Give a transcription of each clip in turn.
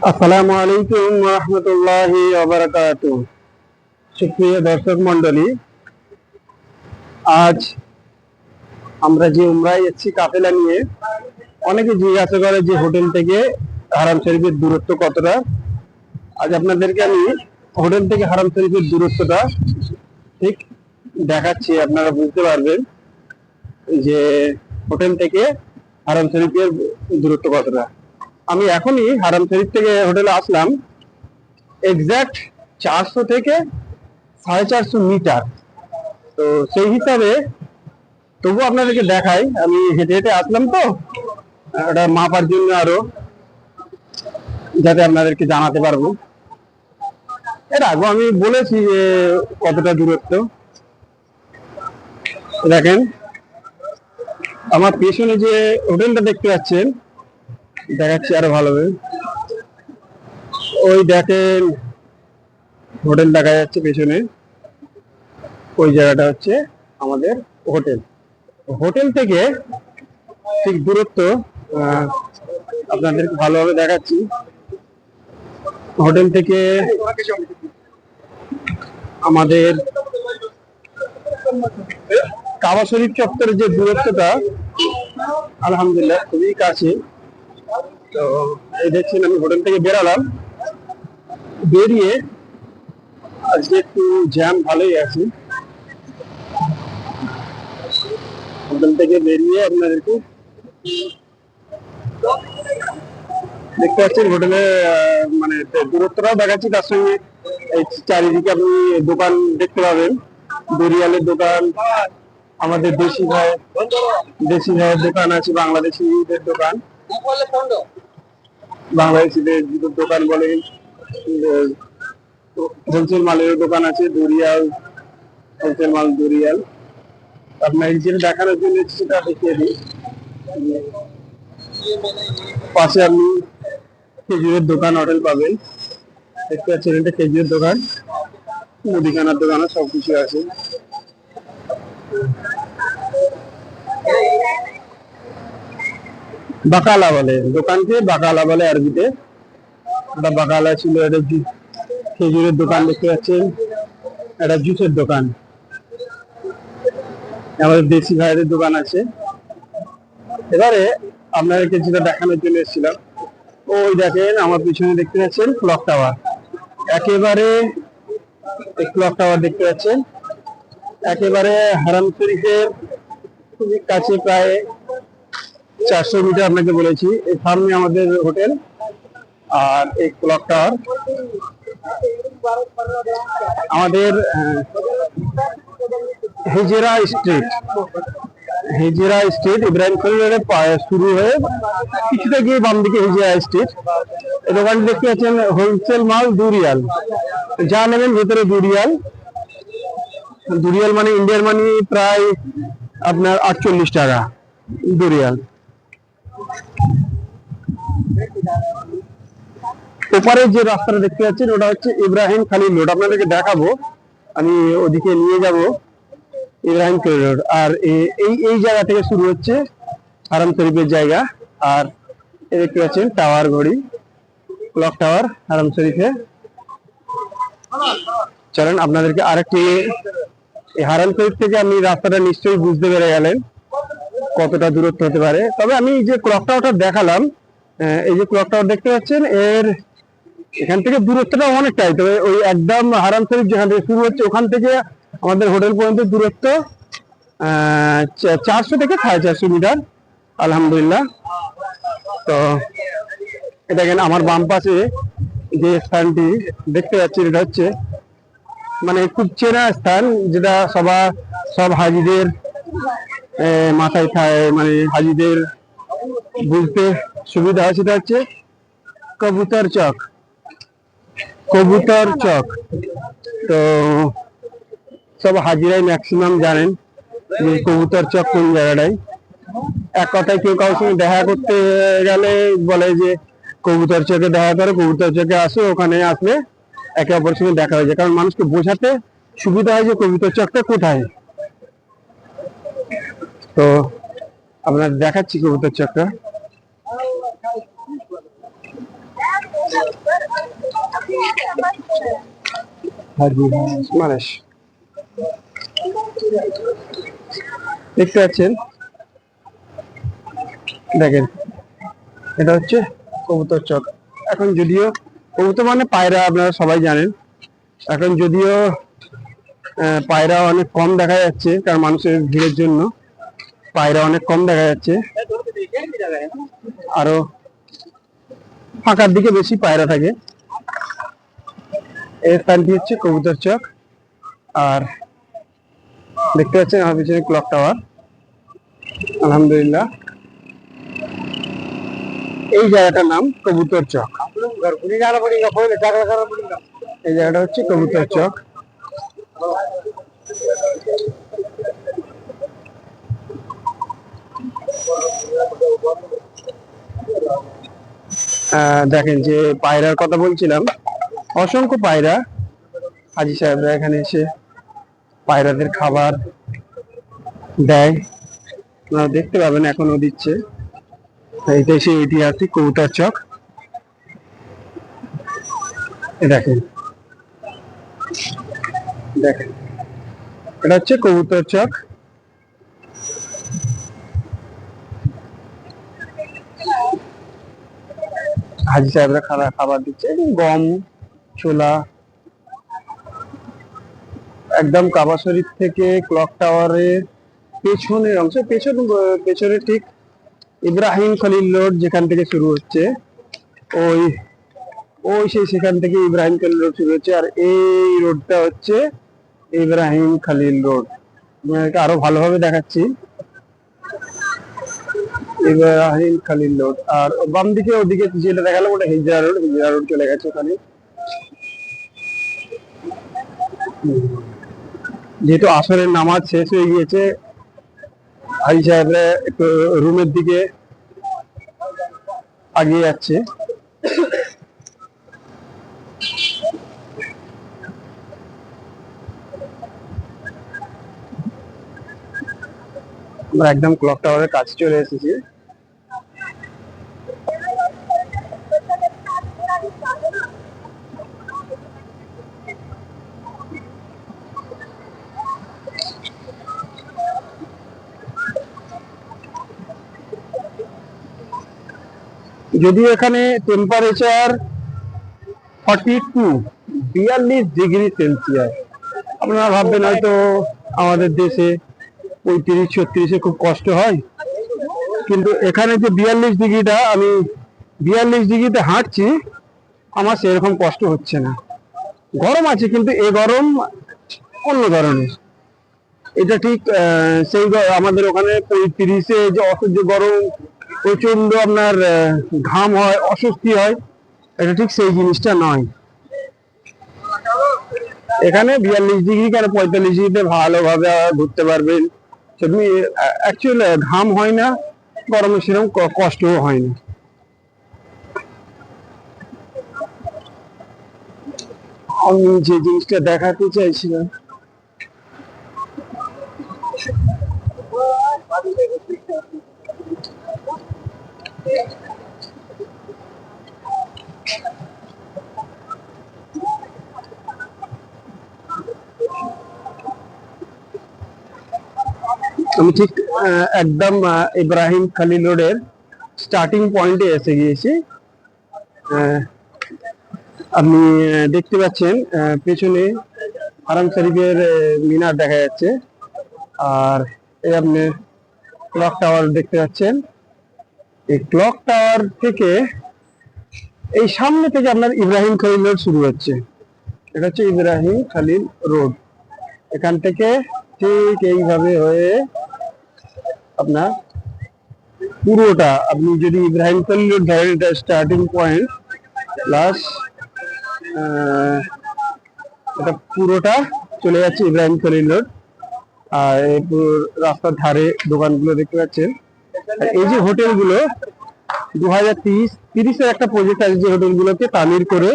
আসসালামু আলাইকুম ওয়া রাহমাতুল্লাহি ওয়া বারাকাতুহু। সুপ্রিয় দর্শক মণ্ডলী, আজ আমরা যে উমরায় এসেছি কাফেলা নিয়ে, অনেকে জিজ্ঞাসা করে যে হোটেল থেকে হারাম শরীফের দূরত্ব কতটা। আজ আপনাদেরকে আমি হোটেল থেকে হারাম শরীফের দূরত্বটা ঠিক দেখাচ্ছি, আপনারা বুঝতে পারবেন যে হোটেল থেকে হারাম শরীফের দূরত্ব কতটা। আমি এখনই হারাম শরীফ থেকে হোটেলে আসলাম, এক্সাক্ট 400 থেকে 450 মিটার। তো সেই হিসাবে তবু আপনাদেরকে দেখাই, আমি হেঁটে হেঁটে আসলাম তো ওটা মাপার জন্য, আরো যাতে আপনাদেরকে জানাতে পারবো। এর আগে আমি বলেছি যে কতটা দূরত্ব। দেখেন আমার পেছনে যে হোটেলটা দেখতে পাচ্ছেন, দেখাচ্ছি আরো ভালোভাবে। ওই দেখেন হোটেল দেখা যাচ্ছে পেছনে, ওই জায়গাটা হচ্ছে আমাদের হোটেল। হোটেল থেকে ঠিক দূরত্ব আপনাদেরকে ভালোভাবে দেখাচ্ছি। হোটেল থেকে আমাদের কাবা শরীফ চত্বরের যে দূরত্বটা, আলহামদুলিল্লাহ খুবই কাছে। তো এই দেখছেন আমি হোটেল থেকে বেরালাম, বেরিয়ে আজকে একটু জ্যাম ভালোই আছে। হোটেল থেকে বেরিয়ে আপনাদেরকে দেখতে পাচ্ছেন হোটেলে মানে দূরত্বটাও দেখাচ্ছি, তার সঙ্গে এই চারিদিকে আপনি দোকান দেখতে পাবেন। দরিয়ালের দোকান, আমাদের দেশি ভাইয়ের দোকান আছে, বাংলাদেশিদের দোকান, বাংলাদেশিদের জুতোর দোকান বলেন, হোলসেল মালের দোকান আছে, দরিয়াল হোলসেল মাল দরিয়াল। আপনার যেটা দেখানোর জন্য সেটা দেখিয়ে দিই। পাশে আপনি খেজুরের দোকান, হোটেল পাবেন। দেখতে পাচ্ছেন এটা খেজুরের দোকান, মুদিখানার দোকানও সবকিছু আছে। বাকালা বলে দোকানকে, বাকালা বলে আরবিতে। এটা বাকালা ছিল, এটা খেজুরের দোকান দেখতে পাচ্ছেন, এটা জুসের দোকান। আমাদের দেশি ভাইদের দোকান আছে। এবারে আপনাদেরকে যেটা দেখানোর জন্য এসেছিলাম, ওই দেখেন আমার পিছনে দেখতে পাচ্ছেন ক্লক টাওয়ার। একেবারে ক্লক টাওয়ার দেখতে পাচ্ছেন, একেবারে হারাম শরীফের খুবই কাছে, প্রায় 400 মিটার আপনাকে বলেছি। এই সামনে আমাদের হোটেল, আর এই ক্লক টাওয়ার আমাদের হিজরা স্ট্রিট ইব্রাহিম খলিলের শুরু হয়ে কিছুটা গিয়ে বাম দিকে হিজরা স্ট্রিট। এই দোকানটি দেখতে পাচ্ছেন হোলসেল মাল দুরিয়াল, যা নেবেন ভেতরে দুরিয়াল। দুরিয়াল মানে ইন্ডিয়ার মানি প্রায় আপনার 48 টাকা দুরিয়াল। ওপারে যে রাস্তাটা দেখতে পাচ্ছেন ওটা হচ্ছে ইব্রাহিম খালিল রোড, আপনাদেরকে দেখাবো, আমি ওদিকে নিয়ে যাব। ইব্রাহিম খালিল রোড, আর এই জায়গা থেকে শুরু হচ্ছে হারাম শরীফের জায়গা। আর দেখতে পাচ্ছেন টাওয়ার ঘড়ি, ক্লক টাওয়ার হারাম শরীফে। চলেন আপনাদেরকে আরেকটি, এই হারাম শরীফ থেকে আপনি রাস্তাটা নিশ্চয়ই বুঝতে পেরে গেলেন কতটা দূরত্ব হতে পারে। তবে আমি যে ক্লক টাওয়ারটা দেখালাম, এই যে ক্লক টাওয়ার দেখতে পাচ্ছেন, এখান থেকে দূরত্বটা অনেকটাই। তবে ওই একদম হারাম শরীফ যেখান থেকে শুরু হচ্ছে ওখান থেকে আমাদের হোটেল পর্যন্ত দূরত্ব 400 থেকে 450 মিটার, আলহামদুলিল্লাহ। তো দেখেন আমার বাম পাশে যে স্থানটি দেখতে পাচ্ছি, এটা হচ্ছে মানে খুব চেনা স্থান, যেটা সব হাজিদের মাথায় থাকে, মানে হাজিদের বুঝতে সুবিধা হয়। সেটা হচ্ছে কবুতর চক। তো সব হাজিরাই ম্যাক্সিমাম জানেন যে কবুতর চক কোন জায়গাটায়। এক কথায় কেউ কারোর সঙ্গে দেখা করতে গেলে বলে যে কবুতর চকে দেখা করো, কবুতর চকে আসো, ওখানে আসলে একে অপরের সঙ্গে দেখা হয়ে যায়। কারণ মানুষকে বোঝাতে সুবিধা হয় যে কবুতর চকটা কোথায়। তো আপনার দেখাচ্ছি কবুতর চকটা। হাজি মানেশ দেখতে পাচ্ছেন, দেখেন এটা হচ্ছে কবুতর চক। এখন যদিও কবুতর মানে পায়রা, আপনারা সবাই জানেন, এখন যদিও পায়রা অনেক কম দেখা যাচ্ছে, কারণ মানুষের ভিড়ের জন্য পায়রা অনেক কম দেখা যাচ্ছে, আরো ফাঁকার দিকে বেশি পায়রা থাকে। এই স্থানটি হচ্ছে কবুতর চক। আর দেখতে পাচ্ছেন আমার পিছনে ক্লক টাওয়ার। আলহামদুলিল্লাহ, এই জায়গাটার নাম কবুতর চক। এই জায়গাটা হচ্ছে কবুতর চক। দেখেন যে পায়রার কথা বলছিলাম, অসংখ্য পায়রা। হাজি সাহেবরা এখানে এসে পায়রাদের খাবার দেয়, আপনারা দেখতে পাবেন, এখনো দিচ্ছে। এইটা সেই ঐতিহাসিক কবুতর চক। দেখেন দেখেন এটা হচ্ছে কবুতর চক। হাজি সাহেবরা খাবার দিচ্ছে, গম, ছোলা। একদম কাবা শরীফ থেকে ক্লক টাওয়ারের পেছনের অংশ, পেছনে ঠিক ইব্রাহিম খলিল রোড যেখান থেকে শুরু হচ্ছে, ওই ওই সেখান থেকে ইব্রাহিম খলিল রোড শুরু হচ্ছে। আর এই রোডটা হচ্ছে ইব্রাহিম খলিল রোড। এটা আরো ভালোভাবে দেখাচ্ছি, ইব্রাহিম খলিল রোড। আর বাম দিকে ওদিকে যেটা দেখালাম ওটা হিজরা রোড। হিজরা রোড চলে গেছে ওখানে। যেহেতু আসরের নামাজ শেষ হয়ে গিয়েছে, হাজি সাহেবরা একটু রুমের দিকে আগিয়ে যাচ্ছে। আমরা একদম ক্লক টাওয়ারের কাছে চলে এসেছি। যদিও এখানে টেম্পারেচার 42 আপনারা ভাববেন হয়তো আমাদের দেশে 35-36 খুব কষ্ট হয়, কিন্তু এখানে যে 42 ডিগ্রিটা, আমি 42 ডিগ্রিতে হাঁটছি, আমার সেরকম কষ্ট হচ্ছে না। গরম আছে, কিন্তু এ গরম অন্য ধরনের। এটা ঠিক সেই আমাদের ওখানে 35-এ যে অসহ্য গরম, প্রচন্ড আপনার ঘাম হয়, অস্বস্তি হয়, এটা ঠিক সেই জিনিসটা নয়। এখানে 42 ডিগ্রি কেন, 45 ডিগ্রিতে ভালোভাবে ঘুরতে পারবেন। সেমনি অ্যাকচুয়ালি ঘাম হয় না, গরমে সেরকম কষ্টও হয় না। আমি যে জিনিসটা দেখাতে চাইছিলাম, আমি ঠিক একদম ইব্রাহিম খলিল রোডের স্টার্টিং পয়েন্টে এসে গিয়েছি। আপনি দেখতে পাচ্ছেন পেছনে হারাম শরীফের মিনার দেখা যাচ্ছে। আর এই আপনি ক্লক টাওয়ার দেখতে পাচ্ছেন। এই ক্লক টাওয়ার থেকে এই সামনে থেকে আপনার ইব্রাহিম খলিল রোড শুরু হচ্ছে। এটা হচ্ছে ইব্রাহিম খলিল রোড। এখান থেকে ঠিক এইভাবে হয়ে আপনার পুরোটা, আপনি যদি ইব্রাহিম খলিল রোড ধরেন, এটা স্টার্টিং পয়েন্ট প্লাস এটা পুরোটা চলে যাচ্ছে ইব্রাহিম খলিল রোড। আর এই পুরো রাস্তার ধারে দোকানগুলো দেখতে পাচ্ছেন। এই যে হোটেলগুলো 2030-এর একটা প্রজেক্ট আছে, যে হোটেলগুলোকে তামির করে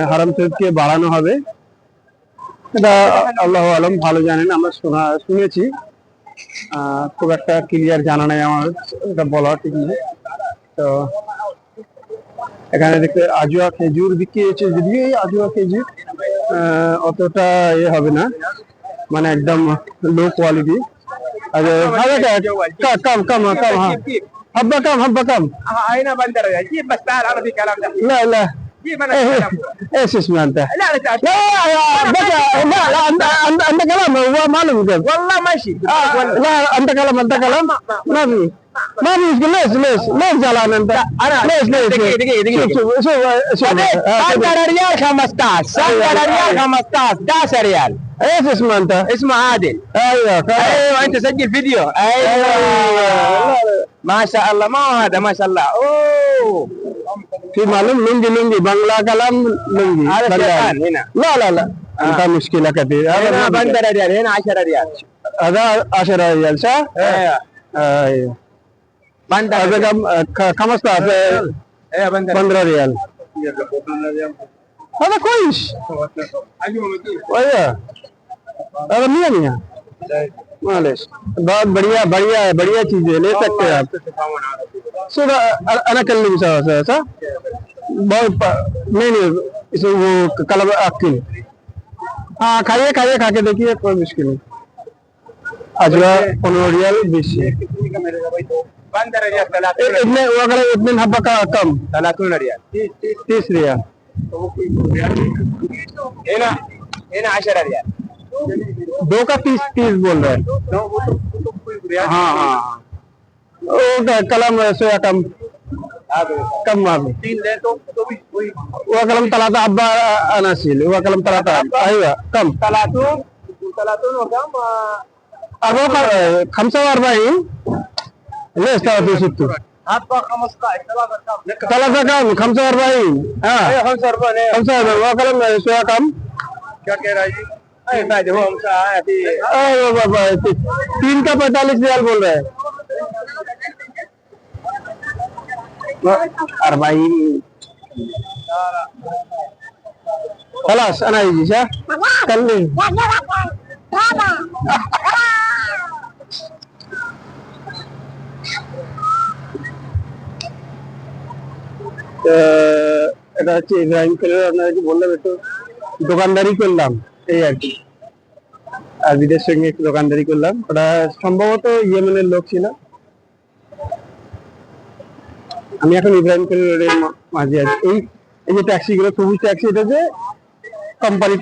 হারাম শরীফকে বাড়ানো হবে। এটা আল্লাহ আলম ভালো জানেন, আমরা শুনেছি, খুব একটা ক্লিয়ার জানা নাই আমার, এটা বলা ঠিক নেই। তো এখানে দেখতে আজুয়া খেজুর বিক্রি হচ্ছে, যদিও এই আজুয়া খেজুর অতটা হবে না, মানে একদম লো কোয়ালিটি। আচ্ছা كم كم كم ها حبة كم حبة كم هنا بندر جيب بس تعال انا في كلام ده لا لا جيب انا ايه في كلام ايش اسمه انت لا لا تعال لا يا بقى لا لا انت كلام هو معلوم كده والله ماشي لا انت كلام ما في ما في مشكلة. ليش زعلان انت ليش دقيقة شوف بندر ريال 15 بندر ريال 15 11 ريال ايش اسمه انت اسمه عادل ايوه ايوه انت سجل فيديو ايوه ما شاء الله ما هو هذا ما شاء الله اوه في معلوم لونجي بنگلا كلام لونجي هذا شيطان هنا لا انت مشكلة كثير هنا بندر ريال هنا 10 ريال هذا 10 ريال صح؟ ايوه ايوه بندر هذا كم 15 ايوه بندر 15 ريال هذا كويس ايوه هذا مية معلش बहुत बढ़िया चीज है, ले सकते हैं आप। सुबह अना कल नहीं ऐसा बहुत नहीं इसे वो कलर अक्ल हाँ खाइए खा के देखिए, कोई मुश्किल नहीं। अजवा 15 रियाल 20 बंदर रيال 30 इतने वो अगर इतने हब्बा का कम 30 ريال 30 रियाल هنا 10 ريال दो का 30 बोल रहे हैं। हाँ वो कलम सोया कम माफी तीन ले तो भी वही वो कलम तलाता अब्बा अनासिल वो कलम तलाता अय्वा कम 30 وكم أبو خمسة وأربعين ليش 63 حبة 15 ثلاثة كم 45 हाँ 45 45 वो कलम सोया कम क्या कह रहा है जी بعد هو مساعد في अरे बाबा 3 का 45 रियाल बोल रहे हैं 40 خلاص أنا يجي صح؟ كلمني এটা হচ্ছে ইব্রাহিম খালিল, আপনাদেরকে বললাম একটু দোকানদারি করলাম এই আর কি, আর বিদের সঙ্গে একটু দোকানদারি করলাম। ওটা সম্ভবত ইয়েমেনের লোক ছিল। আমি এখন ইব্রাহিম খালিল রোডের মাঝে আছি। এই যে ট্যাক্সি গুলো, সবুজ ট্যাক্সি, এটা যে কোম্পানির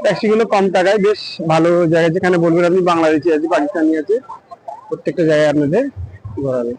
ট্যাক্সি গুলো কম টাকায় বেশ ভালো জায়গায়, যেখানে বলবেন আপনি বাংলাদেশি আছে, পাকিস্তানি আছে, প্রত্যেকটা জায়গায় আপনাদের ঘোরাবে।